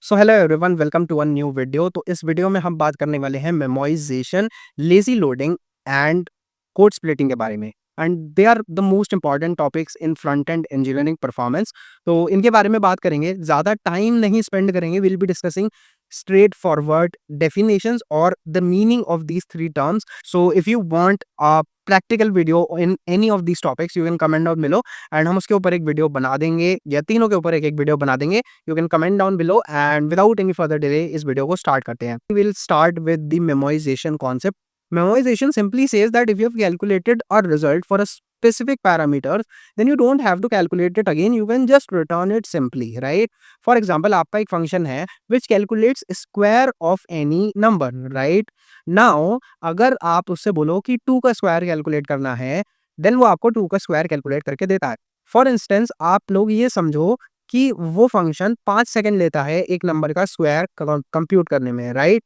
So hello everyone, welcome to one new video. तो इस video में हम बात करने वाले हैं memorization, lazy loading and code splitting के बारे में। And they are the most important topics in front end engineering performance. तो इनके बारे में बात करेंगे, ज़्यादा टाइम नहीं स्पेंड करेंगे। Will be discussing straight forward definitions or the meaning of these three terms. So if you want a practical video in any of these topics, you can comment down below and हम उसके ऊपर एक video बना देंगे, या तीनों के ऊपर एक एक वीडियो बना देंगे। You can comment down below and without any further delay इस वीडियो को स्टार्ट करते हैं। We will start with the memorization concept. Memorization simply says that if you have calculated a result for a specific parameters, then you don't have to calculate it again. You can just return it simply, right? For example, आपका एक function है which calculates square of any number, right? Now, अगर आप उससे बोलो कि 2 का square calculate करना है, देन वो आपको 2 का स्क्वायर कैलकुलेट करके देता है। फॉर इंस्टेंस आप लोग ये समझो कि वो फंक्शन 5 सेकंड लेता है एक नंबर का स्क्वायर कंप्यूट करने में, राइट?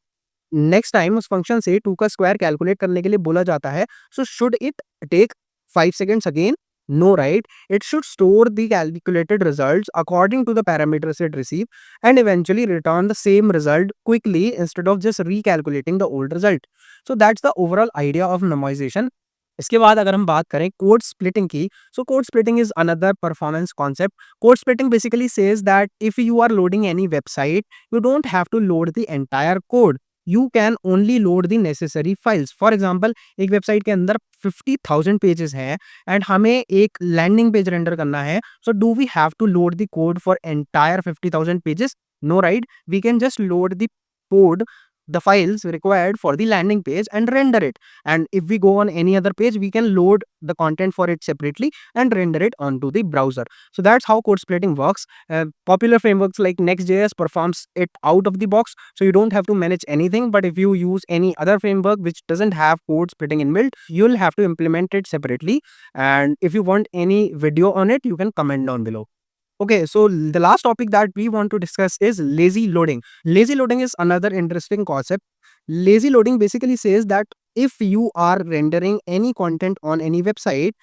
नेक्स्ट टाइम उस फंक्शन से 2 का स्क्वायर कैलकुलेट करने के लिए बोला जाता है, so should it take 5 seconds again? No, right? It should store the calculated results according to the parameters it received and eventually return the same result quickly instead of just recalculating the old result. So that's the overall idea of memorization. इसके बाद अगर हम बात करें code splitting की, सो code splitting is another performance concept. Code splitting basically says that if you are loading any website, you don't have to load the entire code. You can only load the necessary files. For example, एक website के अंदर 50,000 pages हैं and हमें एक landing page render करना है. So do we have to load the code for entire 50,000 pages? No, right? We can just load the code, the files required for the landing page and render it. And if we go on any other page, we can load the content for it separately and render it onto the browser. So that's how code splitting works. Popular frameworks like Next.js performs it out of the box, so you don't have to manage anything. But if you use any other framework which doesn't have code splitting inbuilt, you'll have to implement it separately. And if you want any video on it, you can comment down below. Okay, so the last topic that we want to discuss is lazy loading. Lazy loading is another interesting concept. Lazy loading basically says that if you are rendering any content on any website,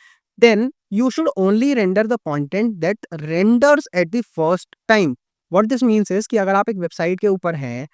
then you should only render the content that renders at the first time. What this means is कि अगर आप एक website के ऊपर हैं,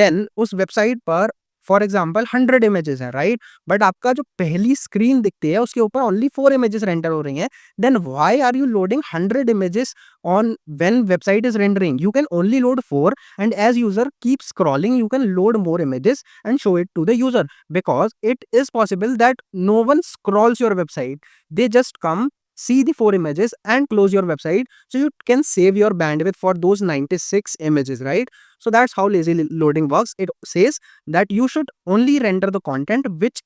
then उस website पर for example 100 images हैं, राइट? बट आपका जो पहली स्क्रीन दिखती है उसके ऊपर ओनली 4 इमेजेस रेंडर हो रही हैं. then why are you loading 100 images on when website is rendering? You can only load 4, and as user keep scrolling, you can load more images and show it to the user, because it is possible that no one scrolls your website. They just come, see the 4 images and close your website, so you can save your bandwidth for those 96 images, right? So that's how lazy loading works. It says that you should only render the content which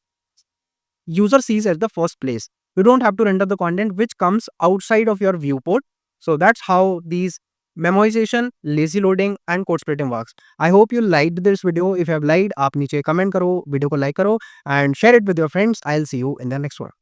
user sees at the first place. You don't have to render the content which comes outside of your viewport. So that's how these memorization, lazy loading and code splitting works. I hope you liked this video. If you have liked, आप नीचे comment करो, video को like करो and share it with your friends. I'll see you in the next one.